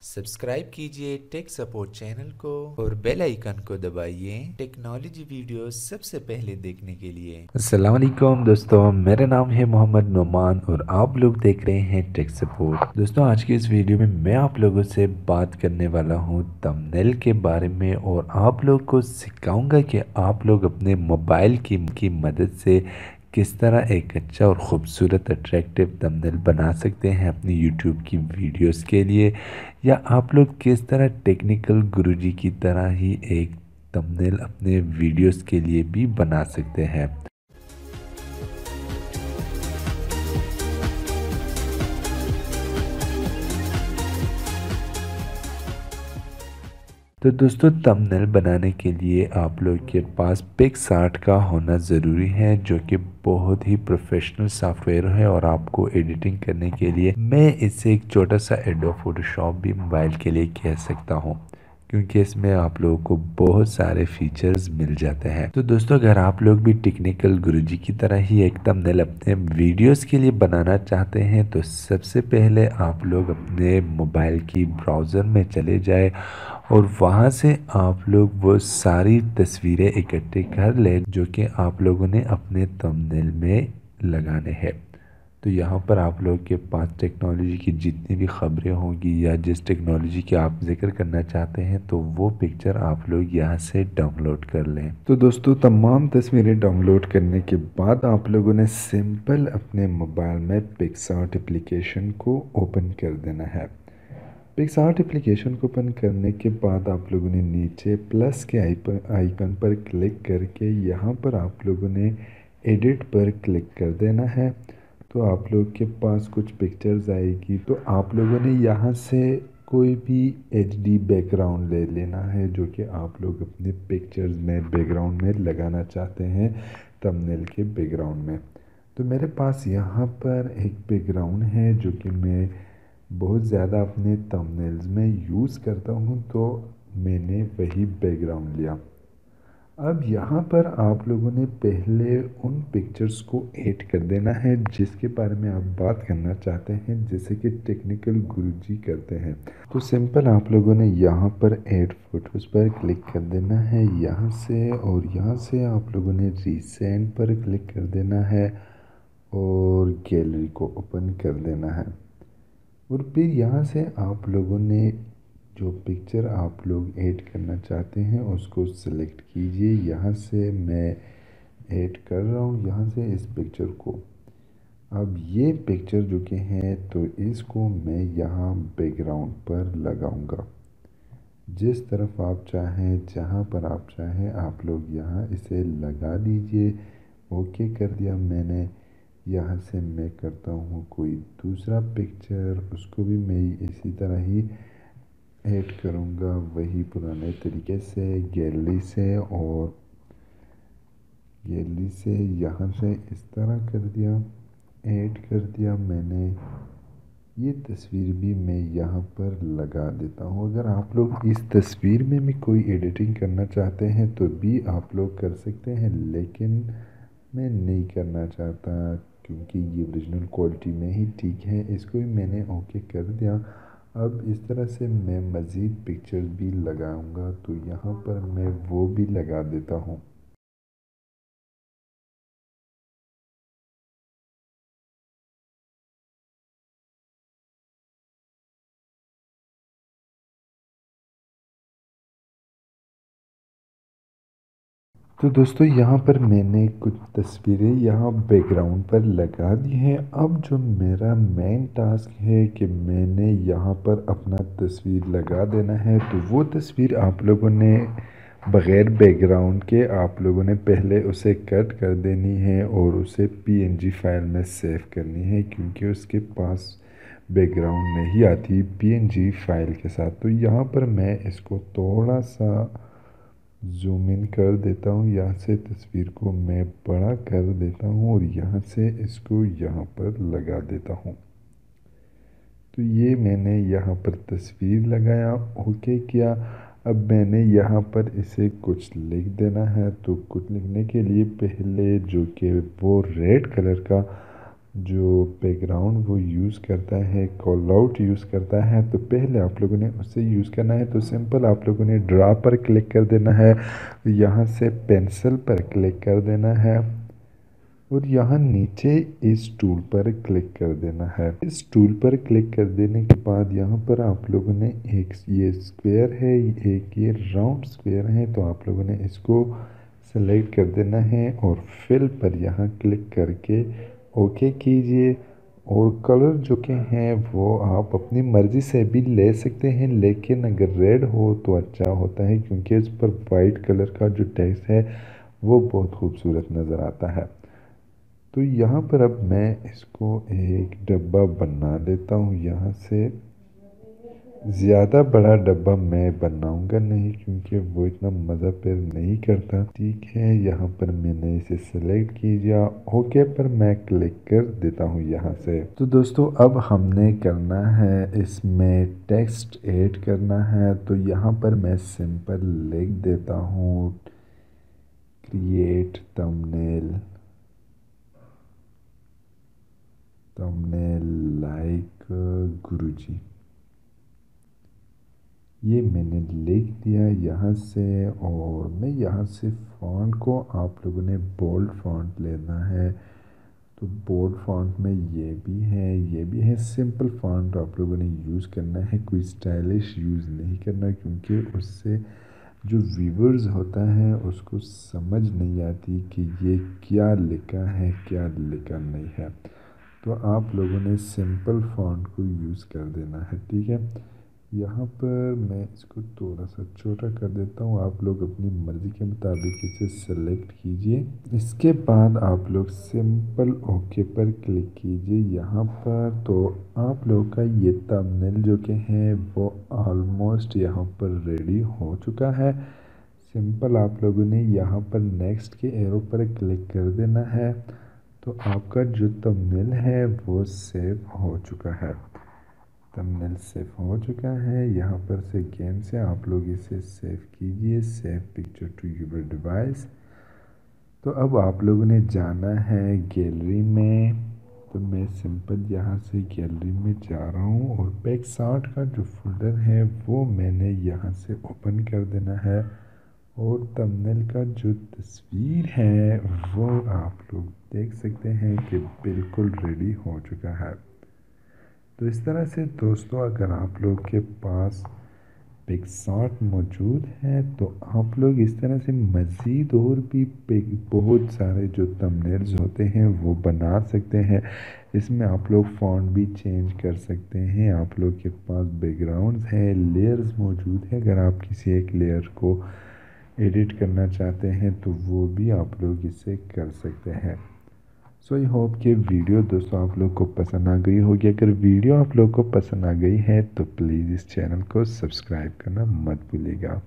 Subscribe कीजिए tech support channel को और बेल आइकन को दबाइए टेक्नोलॉजी वीडियो सबसे पहले देखने के लिए। अस्सलाम वालेकुम दोस्तों, मेरा नाम है मोहम्मद नुमान और आप लोग देख रहे हैं टेक सपोर्ट। दोस्तों, आज की इस वीडियो में मैं आप लोगों से बात करने वाला हूं थंबनेल के बारे में और आप लोग को सिखाऊंगा कि आप लोग अपने मोबाइल की मदद से किस तरह एक अच्छा और ख़ूबसूरत अट्रैक्टिव थंबनेल बना सकते हैं अपनी यूट्यूब की वीडियोस के लिए, या आप लोग किस तरह टेक्निकल गुरुजी की तरह ही एक थंबनेल अपने वीडियोस के लिए भी बना सकते हैं। तो दोस्तों, थंबनेल बनाने के लिए आप लोग के पास पिक्सआर्ट का होना ज़रूरी है, जो कि बहुत ही प्रोफेशनल सॉफ्टवेयर है और आपको एडिटिंग करने के लिए मैं इसे एक छोटा सा एडोब फोटोशॉप भी मोबाइल के लिए कह सकता हूँ, क्योंकि इसमें आप लोगों को बहुत सारे फीचर्स मिल जाते हैं। तो दोस्तों, अगर आप लोग भी टेक्निकल गुरुजी की तरह ही एक थंबनेल अपने वीडियोस के लिए बनाना चाहते हैं, तो सबसे पहले आप लोग अपने मोबाइल की ब्राउज़र में चले जाए और वहाँ से आप लोग वो सारी तस्वीरें इकट्ठे कर लें जो कि आप लोगों ने अपने थंबनेल में लगाने हैं। तो यहाँ पर आप लोग के पास टेक्नोलॉजी की जितनी भी खबरें होंगी या जिस टेक्नोलॉजी की आप जिक्र करना चाहते हैं, तो वो पिक्चर आप लोग यहाँ से डाउनलोड कर लें। तो दोस्तों, तमाम तस्वीरें डाउनलोड करने के बाद आप लोगों ने सिंपल अपने मोबाइल में पिक्सआर्ट एप्लीकेशन को ओपन कर देना है। पिक्सआर्ट एप्लीकेशन को ओपन करने के बाद आप लोगों ने नीचे प्लस के आइकन पर क्लिक करके यहाँ पर आप लोगों ने एडिट पर क्लिक कर देना है। तो आप लोग के पास कुछ पिक्चर्स आएगी, तो आप लोगों ने यहाँ से कोई भी एचडी बैकग्राउंड ले लेना है जो कि आप लोग अपने पिक्चर्स में बैकग्राउंड में लगाना चाहते हैं थंबनेल के बैकग्राउंड में। तो मेरे पास यहाँ पर एक बैकग्राउंड है जो कि मैं बहुत ज़्यादा अपने थंबनेल्स में यूज़ करता हूँ, तो मैंने वही बैकग्राउंड लिया। अब यहाँ पर आप लोगों ने पहले उन पिक्चर्स को ऐड कर देना है जिसके बारे में आप बात करना चाहते हैं, जैसे कि टेक्निकल गुरुजी करते हैं। तो सिंपल आप लोगों ने यहाँ पर ऐड फोटोज़ पर क्लिक कर देना है यहाँ से, और यहाँ से आप लोगों ने रिसेंट पर क्लिक कर देना है और गैलरी को ओपन कर देना है। और फिर यहाँ से आप लोगों ने जो पिक्चर आप लोग ऐड करना चाहते हैं उसको सिलेक्ट कीजिए। यहाँ से मैं ऐड कर रहा हूँ यहाँ से इस पिक्चर को। अब ये पिक्चर जो कि है, तो इसको मैं यहाँ बैकग्राउंड पर लगाऊंगा। जिस तरफ आप चाहें, जहाँ पर आप चाहें, आप लोग यहाँ इसे लगा दीजिए। ओके कर दिया मैंने। यहाँ से मैं करता हूँ कोई दूसरा पिक्चर, उसको भी मैं इसी तरह ही ऐड करूँगा वही पुराने तरीके से गैलरी से, और गैलरी से यहाँ से इस तरह कर दिया, ऐड कर दिया मैंने। ये तस्वीर भी मैं यहाँ पर लगा देता हूँ। अगर आप लोग इस तस्वीर में भी कोई एडिटिंग करना चाहते हैं तो भी आप लोग कर सकते हैं, लेकिन मैं नहीं करना चाहता क्योंकि ये ओरिजिनल क्वालिटी में ही ठीक है। इसको भी मैंने ओके कर दिया। अब इस तरह से मैं मज़ीद पिक्चर्स भी लगाऊंगा, तो यहाँ पर मैं वो भी लगा देता हूँ। तो दोस्तों, यहाँ पर मैंने कुछ तस्वीरें यहाँ बैकग्राउंड पर लगा दी हैं। अब जो मेरा मेन टास्क है कि मैंने यहाँ पर अपना तस्वीर लगा देना है। तो वो तस्वीर आप लोगों ने बग़ैर बैकग्राउंड के आप लोगों ने पहले उसे कट कर देनी है और उसे पीएनजी फाइल में सेव करनी है, क्योंकि उसके पास बैकग्राउंड नहीं आती पीएनजी फाइल के साथ। तो यहाँ पर मैं इसको थोड़ा सा जूम इन कर देता हूँ। यहाँ से तस्वीर को मैं बड़ा कर देता हूँ और यहाँ से इसको यहाँ पर लगा देता हूँ। तो ये मैंने यहाँ पर तस्वीर लगाया, ओके किया। अब मैंने यहाँ पर इसे कुछ लिख देना है। तो कुछ लिखने के लिए पहले जो कि वो रेड कलर का جو بیک گراؤنڈ وہ یوز کرتا ہے، کال آؤٹ یوز کرتا ہے، تو پہلے آپ لوگوں نے اسے یوز کرنا ہے۔ تو سمپل آپ لوگوں نے ڈرا پر کلک کر دینا ہے، یہاں سے پینسل پر کلک کر دینا ہے اور یہاں نیچے اس ٹول پر کلک کر دینا ہے۔ اس ٹول پر کلک کر دینے کے بعد یہاں پر آپ لوگوں نے ایک یہ سکوئر ہے، ایک یہ راؤنڈ سکوئر ہے، تو آپ لوگوں نے اس کو سلیکٹ کر دینا ہے اور فل پر یہاں کلک کر کے اوکے کیجئے۔ اور کلر جو کہ ہیں وہ آپ اپنی مرضی سے بھی لے سکتے ہیں، لیکن اگر ریڈ ہو تو اچھا ہوتا ہے کیونکہ اس پر وائٹ کلر کا جو ٹیکسٹ ہے وہ بہت خوبصورت نظر آتا ہے۔ تو یہاں پر اب میں اس کو ایک ڈبہ بنا دیتا ہوں، یہاں سے زیادہ بڑا ڈبہ میں بناؤں گا نہیں کیونکہ وہ اتنا مزہ پھر نہیں کرتا۔ ٹھیک ہے، یہاں پر میں نے اسے سلیکٹ کیجیا، اوکے پر میں کلک کر دیتا ہوں یہاں سے۔ تو دوستو اب ہم نے کرنا ہے اس میں ٹیکسٹ ایڈ کرنا ہے، تو یہاں پر میں سمپل لکھ دیتا ہوں کریٹ تمبنیل لائک گروجی، یہ میں نے لکھ دیا یہاں سے۔ اور میں یہاں سے فونٹ کو آپ لوگوں نے بولڈ فونٹ لینا ہے، تو بولڈ فونٹ میں یہ بھی ہے سمپل فونٹ آپ لوگوں نے یوز کرنا ہے، کوئی اسٹائلش یوز نہیں کرنا کیونکہ اس سے جو ویورز ہوتا ہے اس کو سمجھ نہیں آتی کہ یہ کیا لکھا ہے کیا لکھا نہیں ہے، تو آپ لوگوں نے سمپل فونٹ کو یوز کر دینا ہے۔ ٹھیک ہے، یہاں پر میں اس کو تھوڑا سا چھوٹا کر دیتا ہوں، آپ لوگ اپنی مرضی کے مطابق اسے سلیکٹ کیجئے۔ اس کے بعد آپ لوگ سمپل اوکے پر کلک کیجئے یہاں پر، تو آپ لوگ کا یہ تمبنیل جو کہ ہے وہ آلموسٹ یہاں پر ریڈی ہو چکا ہے۔ سمپل آپ لوگوں نے یہاں پر نیکسٹ کے ایرو پر کلک کر دینا ہے، تو آپ کا جو تمبنیل ہے وہ سیو ہو چکا ہے۔ تمبنیل سیو ہو چکا ہے، یہاں پر سے گیم سے آپ لوگ اسے سیو کیجئے، save picture to your device. تو اب آپ لوگوں نے جانا ہے گیلری میں، تو میں سمپل یہاں سے گیلری میں جا رہا ہوں اور پیک 60 کا جو فولڈر ہے وہ میں نے یہاں سے اوپن کر دینا ہے، اور تمبنیل کا جو تصویر ہے وہ آپ لوگ دیکھ سکتے ہیں کہ بالکل ریڈی ہو چکا ہے۔ تو اس طرح سے دوستو اگر آپ لوگ کے پاس پکسارٹ موجود ہے تو آپ لوگ اس طرح سے مزید اور بھی بہت سارے جو تمبنیلز ہوتے ہیں وہ بنا سکتے ہیں۔ اس میں آپ لوگ فونٹ بھی چینج کر سکتے ہیں، آپ لوگ کے پاس بیک گراؤنڈز ہیں، لیئرز موجود ہیں، اگر آپ کسی ایک لیئر کو ایڈٹ کرنا چاہتے ہیں تو وہ بھی آپ لوگ اسے کر سکتے ہیں۔ سو آئی ہوپ کہ ویڈیو دوستوں آپ لوگ کو پسند آ گئی ہوگی۔ اگر ویڈیو آپ لوگ کو پسند آ گئی ہے تو پلیز اس چینل کو سبسکرائب کرنا مت بھولیے گا۔